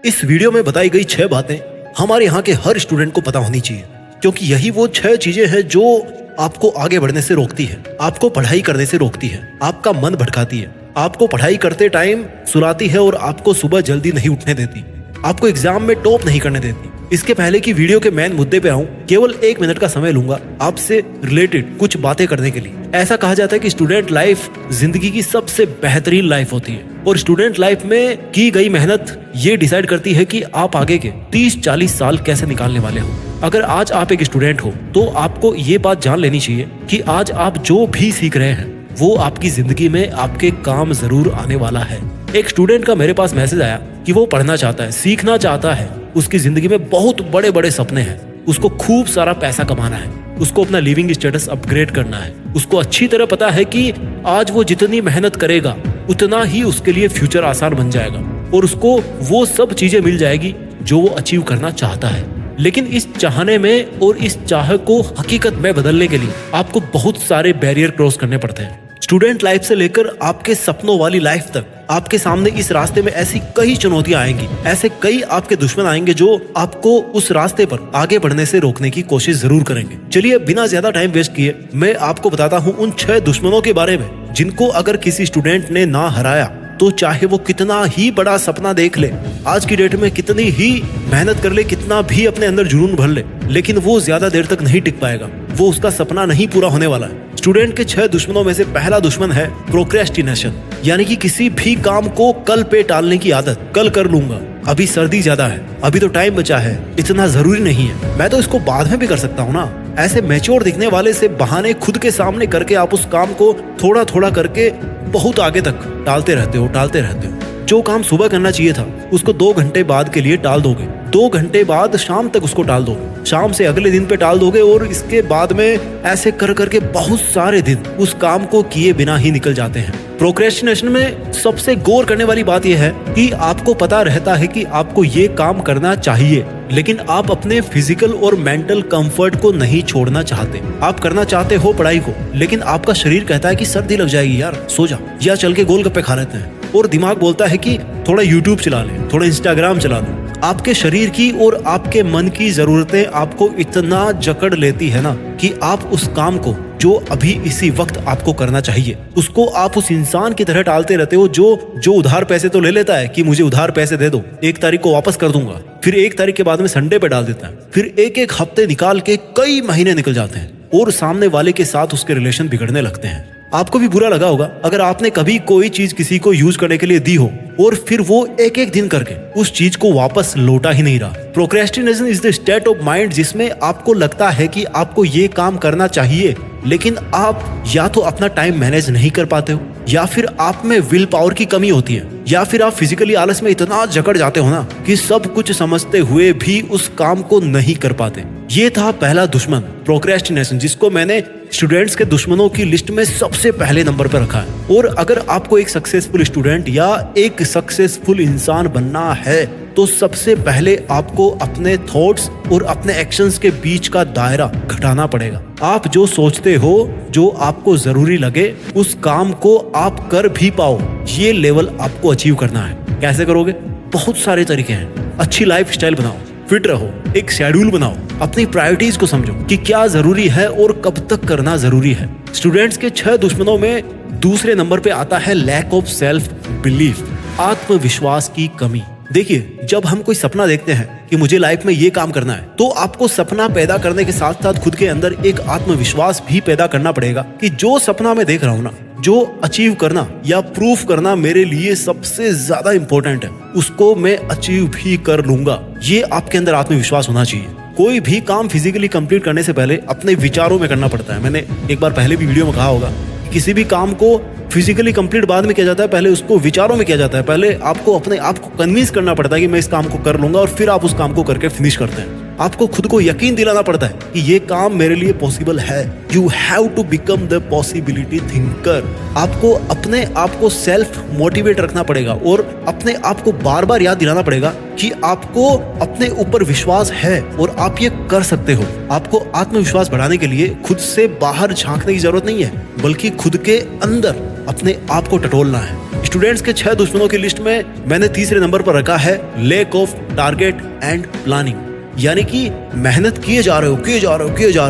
इस वीडियो में बताई गई 6 बातें हमारे यहाँ के हर स्टूडेंट को पता होनी चाहिए, क्योंकि यही वो 6 चीजें हैं जो आपको आगे बढ़ने से रोकती है, आपको पढ़ाई करने से रोकती है, आपका मन भटकाती है, आपको पढ़ाई करते टाइम सुलाती है और आपको सुबह जल्दी नहीं उठने देती, आपको एग्जाम में टॉप नहीं करने देती। इसके पहले कि वीडियो के मेन मुद्दे पे आऊं, केवल 1 मिनट का समय लूंगा आपसे रिलेटेड कुछ बातें करने के लिए। ऐसा कहा जाता है कि स्टूडेंट लाइफ जिंदगी की सबसे बेहतरीन लाइफ होती है और स्टूडेंट लाइफ में की गई मेहनत ये डिसाइड करती है कि आप आगे के 30-40 साल कैसे निकालने वाले हो। अगर आज आप एक स्टूडेंट हो तो आपको ये बात जान लेनी चाहिए कि आज आप जो भी सीख रहे हैं वो आपकी जिंदगी में आपके काम जरूर आने वाला है। एक स्टूडेंट का मेरे पास मैसेज आया कि वो पढ़ना चाहता है, सीखना चाहता है, उसकी जिंदगी में बहुत बड़े बड़े सपने हैं, उसको खूब सारा पैसा कमाना है, उसको अपना लिविंग स्टेटस अपग्रेड करना है। उसको अच्छी तरह पता है कि आज वो जितनी मेहनत करेगा उतना ही उसके लिए फ्यूचर आसान बन जाएगा और उसको वो सब चीजें मिल जाएगी जो वो अचीव करना चाहता है। लेकिन इस चाहने में और इस चाह को हकीकत में बदलने के लिए आपको बहुत सारे बैरियर क्रॉस करने पड़ते हैं। स्टूडेंट लाइफ से लेकर आपके सपनों वाली लाइफ तक आपके सामने इस रास्ते में ऐसी कई चुनौतियां आएंगी, ऐसे कई आपके दुश्मन आएंगे जो आपको उस रास्ते पर आगे बढ़ने से रोकने की कोशिश जरूर करेंगे। चलिए बिना ज्यादा टाइम वेस्ट किए मैं आपको बताता हूँ उन 6 दुश्मनों के बारे में जिनको अगर किसी स्टूडेंट ने ना हराया तो चाहे वो कितना ही बड़ा सपना देख ले, आज की डेट में कितनी ही मेहनत कर ले, कितना भी अपने अंदर जुनून भर ले, लेकिन वो ज्यादा देर तक नहीं टिक पाएगा, वो उसका सपना नहीं पूरा होने वाला है। स्टूडेंट के 6 दुश्मनों में से पहला दुश्मन है प्रोक्रेस्टिनेशन, यानी कि किसी भी काम को कल पे टालने की आदत। कल कर लूंगा, अभी सर्दी ज्यादा है, अभी तो टाइम बचा है, इतना जरूरी नहीं है, मैं तो इसको बाद में भी कर सकता हूँ ना। ऐसे मैच्योर दिखने वाले से बहाने खुद के सामने करके आप उस काम को थोड़ा थोड़ा करके बहुत आगे तक टालते रहते हो। जो काम सुबह करना चाहिए था उसको 2 घंटे बाद के लिए टाल दोगे, 2 घंटे बाद शाम तक उसको टाल दोगे, शाम से अगले दिन पे टाल दोगे और इसके बाद में ऐसे कर करके बहुत सारे दिन उस काम को किए बिना ही निकल जाते हैं। प्रोक्रेस्टिनेशन में सबसे गौर करने वाली बात यह है कि आपको पता रहता है कि आपको ये काम करना चाहिए, लेकिन आप अपने फिजिकल और मेंटल कंफर्ट को नहीं छोड़ना चाहते। आप करना चाहते हो पढ़ाई को, लेकिन आपका शरीर कहता है कि सर्दी लग जाएगी यार, सो जा, या चल के गोलगप्पे खा लेते हैं, और दिमाग बोलता है कि थोड़ा यूट्यूब चला ले, थोड़ा इंस्टाग्राम चला ले। आपके शरीर की और आपके मन की जरूरतें आपको इतना जकड़ लेती है ना कि आप उस काम को जो अभी इसी वक्त आपको करना चाहिए उसको आप उस इंसान की तरह टालते रहते हो जो उधार पैसे तो ले लेता है कि मुझे उधार पैसे दे दो, 1 तारीख को वापस कर दूंगा, फिर 1 तारीख के बाद में संडे पे डाल देता है, फिर एक हफ्ते निकाल के कई महीने निकल जाते हैं और सामने वाले के साथ उसके रिलेशन बिगड़ने लगते हैं। आपको भी बुरा लगा होगा अगर आपने कभी कोई चीज किसी को यूज करने के लिए दी हो और फिर वो एक दिन करके उस चीज को वापस लौटा ही नहीं रहा। Procrastination is the state of mind जिसमें आपको लगता है कि आपको ये काम करना चाहिए, लेकिन आप या तो अपना टाइम मैनेज नहीं कर पाते हो, या फिर आप में विल पावर की कमी होती है, या फिर आप फिजिकली आलस में इतना जकड़ जाते हो ना कि सब कुछ समझते हुए भी उस काम को नहीं कर पाते। ये था पहला दुश्मन प्रोक्रेस्टिनेशन, जिसको मैंने स्टूडेंट्स के दुश्मनों की लिस्ट में सबसे पहले नंबर पर रखा है। और अगर आपको एक सक्सेसफुल स्टूडेंट या एक सक्सेसफुल इंसान बनना है तो सबसे पहले आपको अपने थॉट्स और अपने एक्शंस के बीच का दायरा घटाना पड़ेगा। आप जो सोचते हो, जो आपको जरूरी लगे, उस काम को आप कर भी पाओ, ये लेवल आपको अचीव करना है। कैसे करोगे? बहुत सारे तरीके हैं। अच्छी लाइफ स्टाइल बनाओ, फिट रहो, एक शेड्यूल बनाओ, अपनी प्रायोरिटीज को समझो कि क्या जरूरी है और कब तक करना जरूरी है। स्टूडेंट्स के 6 दुश्मनों में दूसरे नंबर पे आता है लैक ऑफ सेल्फ बिलीफ, आत्मविश्वास की कमी। देखिए, जब हम कोई सपना देखते हैं कि मुझे लाइफ में ये काम करना है, तो आपको सपना पैदा करने के साथ साथ खुद के अंदर एक आत्मविश्वास भी पैदा करना पड़ेगा कि जो सपना मैं देख रहा हूँ ना, जो अचीव करना या प्रूफ करना मेरे लिए सबसे ज्यादा इंपॉर्टेंट है, उसको मैं अचीव भी कर लूंगा। ये आपके अंदर आत्मविश्वास होना चाहिए। कोई भी काम फिजिकली कंप्लीट करने से पहले अपने विचारों में करना पड़ता है। मैंने एक बार पहले भी वीडियो में कहा होगा, किसी भी काम को फिजिकली कंप्लीट बाद में किया जाता है, पहले उसको विचारों में किया जाता है। पहले आपको अपने आप को कन्विंस करना पड़ता है कि मैं इस काम को कर लूंगा, और फिर आप उस काम को करके फिनिश करते हैं। आपको खुद को यकीन दिलाना पड़ता है कि ये काम मेरे लिए पॉसिबल है। You have to become the possibility thinker. आपको अपने आप को सेल्फ मोटिवेट रखना पड़ेगा और अपने आप को बार बार याद दिलाना पड़ेगा कि आपको अपने ऊपर विश्वास है और आप ये कर सकते हो। आपको आत्मविश्वास बढ़ाने के लिए खुद से बाहर झांकने की जरूरत नहीं है, बल्कि खुद के अंदर अपने आप को टटोलना है। स्टूडेंट्स के 6 दुश्मनों की लिस्ट में मैंने तीसरे नंबर पर रखा है lack of target and planning. यानी कि मेहनत किए जा रहे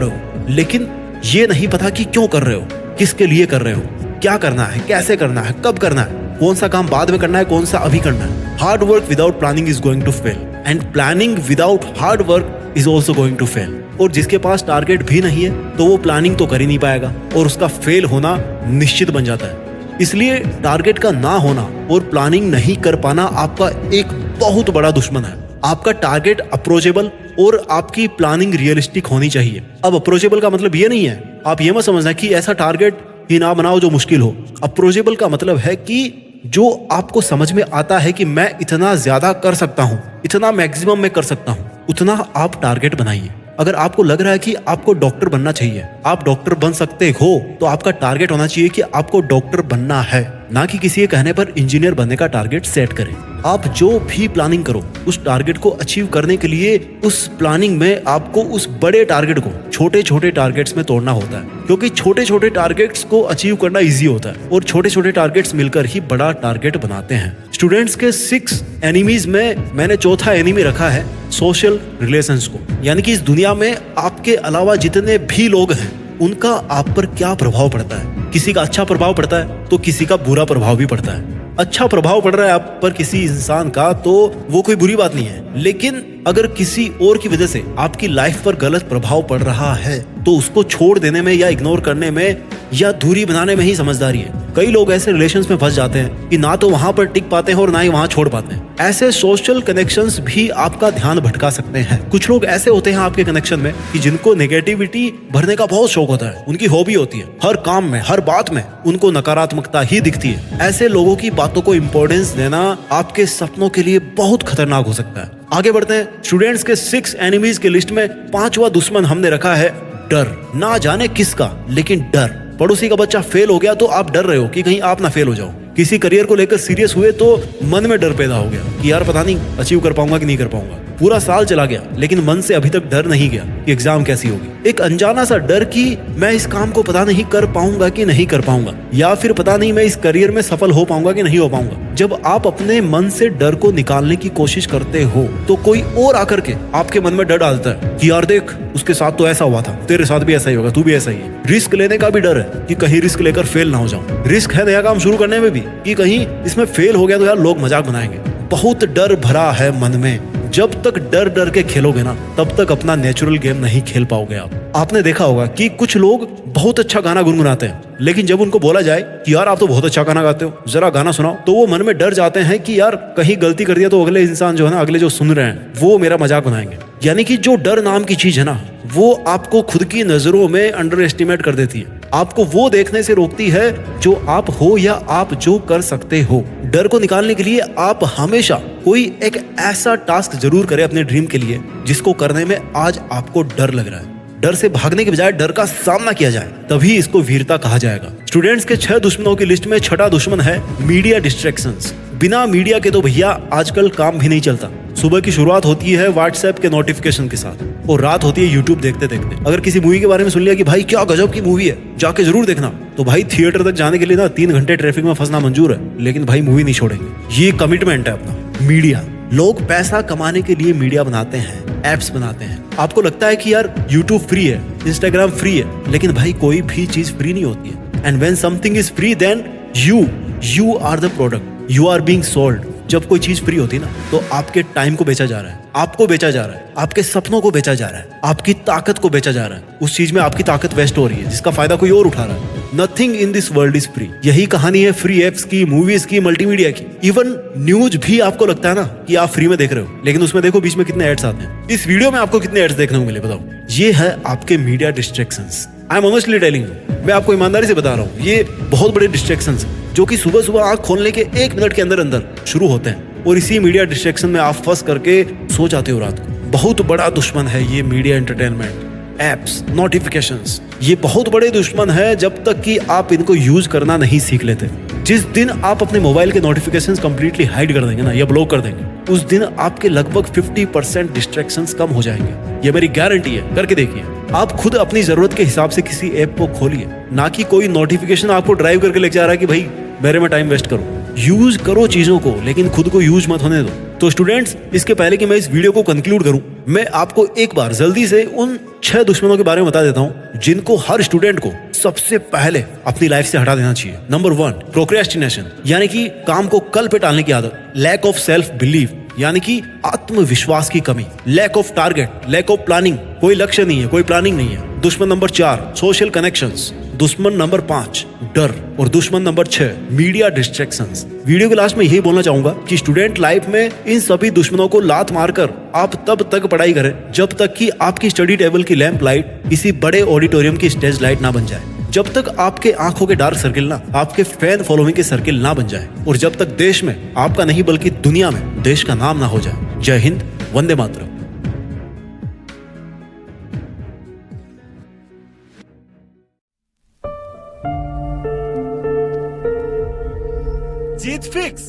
हो, लेकिन ये नहीं पता कि क्यों कर रहे हो, किसके लिए कर रहे हो, क्या करना है, कैसे करना है, कब करना है, कौन सा काम बाद में करना है, कौन सा अभी करना है। Hard work without planning is going to fail and planning without hard work is also going to fail. और जिसके पास टारगेट भी नहीं है तो वो प्लानिंग तो कर ही नहीं पाएगा और उसका फेल होना निश्चित बन जाता है। इसलिए टारगेट का ना होना और प्लानिंग नहीं कर पाना आपका एक बहुत बड़ा दुश्मन है। आपका टारगेट अप्रोचेबल और आपकी प्लानिंग रियलिस्टिक होनी चाहिए। अब अप्रोचेबल का मतलब ये नहीं है, आप ये मत समझना कि ऐसा टारगेट ही ना बनाओ जो मुश्किल हो। अप्रोचेबल का मतलब है कि जो आपको समझ में आता है कि मैं इतना ज्यादा कर सकता हूँ, इतना मैक्सिमम में कर सकता हूँ, उतना आप टारगेट बनाइए। अगर आपको लग रहा है कि आपको डॉक्टर बनना चाहिए, आप डॉक्टर बन सकते हो, तो आपका टारगेट होना चाहिए कि आपको डॉक्टर बनना है, ना कि किसी के कहने पर इंजीनियर बनने का टारगेट सेट करें। आप जो भी प्लानिंग करो उस टारगेट को अचीव करने के लिए उस प्लानिंग में आपको उस बड़े टारगेट को छोटे छोटे टारगेट्स में तोड़ना होता है, क्योंकि छोटे छोटे टारगेट्स को अचीव करना इजी होता है और छोटे छोटे टारगेट्स मिलकर ही बड़ा टारगेट बनाते हैं। स्टूडेंट्स के 6 एनिमीज में मैंने चौथा एनिमी रखा है सोशल रिलेशंस को। यानी कि इस दुनिया में आपके अलावा जितने भी लोग हैं उनका आप पर क्या प्रभाव पड़ता है। किसी का अच्छा प्रभाव पड़ता है तो किसी का बुरा प्रभाव भी पड़ता है। अच्छा प्रभाव पड़ रहा है आप पर किसी इंसान का तो वो कोई बुरी बात नहीं है, लेकिन अगर किसी और की वजह से आपकी लाइफ पर गलत प्रभाव पड़ रहा है तो उसको छोड़ देने में या इग्नोर करने में या दूरी बनाने में ही समझदारी है। कई लोग ऐसे रिलेशंस में फंस जाते हैं कि ना तो वहां पर टिक पाते हैं और ना ही वहां छोड़ पाते हैं। ऐसे सोशल कनेक्शंस भी आपका ध्यान भटका सकते हैं। कुछ लोग ऐसे होते हैं आपके कनेक्शन में कि जिनको नेगेटिविटी भरने का बहुत शौक होता है, उनकी हॉबी होती है, हर काम में हर बात में उनको नकारात्मकता ही दिखती है। ऐसे लोगों की बातों को इंपॉर्टेंस देना आपके सपनों के लिए बहुत खतरनाक हो सकता है। आगे बढ़ते हैं। स्टूडेंट्स के 6 एनिमीज के लिस्ट में 5वां दुश्मन हमने रखा है डर। ना जाने किसका, लेकिन डर। पड़ोसी का बच्चा फेल हो गया तो आप डर रहे हो कि कहीं आप ना फेल हो जाओ। किसी करियर को लेकर सीरियस हुए तो मन में डर पैदा हो गया कि यार पता नहीं अचीव कर पाऊंगा कि नहीं कर पाऊंगा। पूरा साल चला गया लेकिन मन से अभी तक डर नहीं गया कि एग्जाम कैसी होगी। एक अनजाना सा डर कि मैं इस काम को पता नहीं कर पाऊंगा कि नहीं कर पाऊंगा, या फिर पता नहीं मैं इस करियर में सफल हो पाऊंगा कि नहीं हो पाऊंगा। जब आप अपने मन से डर को निकालने की कोशिश करते हो तो कोई और आकर के आपके मन में डर डालता है कि यार देख उसके साथ तो ऐसा हुआ था, तेरे साथ भी ऐसा ही होगा, तू भी ऐसा ही है। रिस्क लेने का भी डर है कि कहीं रिस्क लेकर फेल ना हो जाऊं। रिस्क है नया काम शुरू करने में भी कि कहीं इसमें फेल हो गया तो यार लोग मजाक बनाएंगे। बहुत डर भरा है मन में। जब तक डर डर के खेलोगे ना तब तक अपना नेचुरल गेम नहीं खेल पाओगे। आपने देखा होगा कि कुछ लोग बहुत अच्छा गाना गुनगुनाते हैं, लेकिन जब उनको बोला जाए कि यार आप तो बहुत अच्छा गाना गाते हो, जरा गाना सुनाओ, तो वो मन में डर जाते हैं कि यार कहीं गलती कर दिया तो अगले इंसान जो है ना, अगले जो सुन रहे हैं वो मेरा मजाक बनाएंगे। यानी कि जो डर नाम की चीज है ना, वो आपको खुद की नजरों में अंडर एस्टिमेट कर देती है। आपको वो देखने से रोकती है जो आप हो या आप जो कर सकते हो। डर को निकालने के लिए आप हमेशा कोई एक ऐसा टास्क जरूर करें अपने ड्रीम के लिए जिसको करने में आज आपको डर लग रहा है। डर से भागने के बजाय डर का सामना किया जाए, तभी इसको वीरता कहा जाएगा। स्टूडेंट्स के 6 दुश्मनों की लिस्ट में 6वां दुश्मन है मीडिया डिस्ट्रैक्शंस। बिना मीडिया के तो भैया आजकल काम भी नहीं चलता। सुबह की शुरुआत होती है व्हाट्सएप के नोटिफिकेशन के साथ और रात होती है यूट्यूब देखते देखते। अगर किसी मूवी के बारे में सुन लिया कि भाई क्या गजब की मूवी है, जाके जरूर देखना, तो भाई थिएटर तक जाने के लिए ना 3 घंटे ट्रैफिक में फंसना मंजूर है, लेकिन भाई मूवी नहीं छोड़ेंगे। ये कमिटमेंट है अपना। मीडिया, लोग पैसा कमाने के लिए मीडिया बनाते हैं, एप्स बनाते हैं। आपको लगता है कि यार यूट्यूब फ्री है, इंस्टाग्राम फ्री है, लेकिन भाई कोई भी चीज फ्री नहीं होती है। And when something is free then you are the product, you are being sold. जब कोई चीज फ्री होती है ना तो आपके टाइम को बेचा जा रहा है, आपको बेचा जा रहा है, आपके सपनों को बेचा जा रहा है, आपकी ताकत को बेचा जा रहा है। उस चीज में आपकी ताकत वेस्ट हो रही है जिसका फायदा कोई और उठा रहा है। Nothing in this world is free. यही कहानी है फ्री एप्स की, मूवीज की, मल्टीमीडिया की। इवन न्यूज भी आपको लगता है ना कि आप फ्री में देख रहे हो, लेकिन उसमें देखो बीच में कितने एड्स आते हैं। इस वीडियो में आपको कितने एड्स देखने को मिले बताओ। ये है आपके media distractions. I am honestly telling you, मैं आपको ईमानदारी से बता रहा हूँ, ये बहुत बड़े डिस्ट्रैक्शंस हैं जो कि सुबह सुबह आंख खोलने के 1 मिनट के अंदर अंदर शुरू होते हैं और इसी मीडिया डिस्ट्रैक्शन में आप फंस करके सो जाते हो रात को। बहुत बड़ा दुश्मन है ये मीडिया एंटरटेनमेंट, एप्स, नोटिफिकेशंस। ये बहुत बड़े दुश्मन है जब तक कि आप इनको यूज करना नहीं सीख लेते। जिस दिन आप अपने मोबाइल के नोटिफिकेशंस कंप्लीटली हाइड कर देंगे ना या ब्लॉक कर देंगे, उस दिन आपके लगभग 50% डिस्ट्रैक्शंस कम हो जाएंगे। ये मेरी गारंटी है, करके देखिए। आप खुद अपनी जरूरत के हिसाब से किसी ऐप को खोलिए, ना कि कोई नोटिफिकेशन आपको ड्राइव करके लेके जा रहा है कि भाई मेरे में टाइम वेस्ट करो। यूज करो चीजों को, लेकिन खुद को यूज मत होने दो। तो स्टूडेंट्स, इसके पहले कि मैं इस वीडियो को कंक्लूड करूं, मैं आपको एक बार जल्दी से उन 6 दुश्मनों के बारे में बता देता हूं जिनको हर स्टूडेंट को सबसे पहले अपनी लाइफ से हटा देना चाहिए। नंबर 1, प्रोक्रेस्टिनेशन, यानी कि काम को कल पे टालने की आदत। लैक ऑफ सेल्फ बिलीव, यानी कि आत्मविश्वास की कमी। Lack of target, lack of planning, कोई लक्ष्य नहीं है, कोई प्लानिंग नहीं है। दुश्मन नंबर 4, सोशल कनेक्शंस। दुश्मन नंबर 5, डर। और दुश्मन नंबर 6, मीडिया डिस्ट्रैक्शंस। वीडियो के लास्ट में यही बोलना चाहूंगा कि स्टूडेंट लाइफ में इन सभी दुश्मनों को लात मारकर आप तब तक पढ़ाई करें जब तक कि आपकी स्टडी टेबल की लैंप लाइट किसी बड़े ऑडिटोरियम की स्टेज लाइट ना बन जाए, जब तक आपके आंखों के डार्क सर्किल ना आपके फैन फॉलोइंग के सर्किल ना बन जाए, और जब तक देश में आपका नहीं बल्कि दुनिया में देश का नाम ना हो जाए। जय हिंद, वंदे मातरम। जीत फिक्स।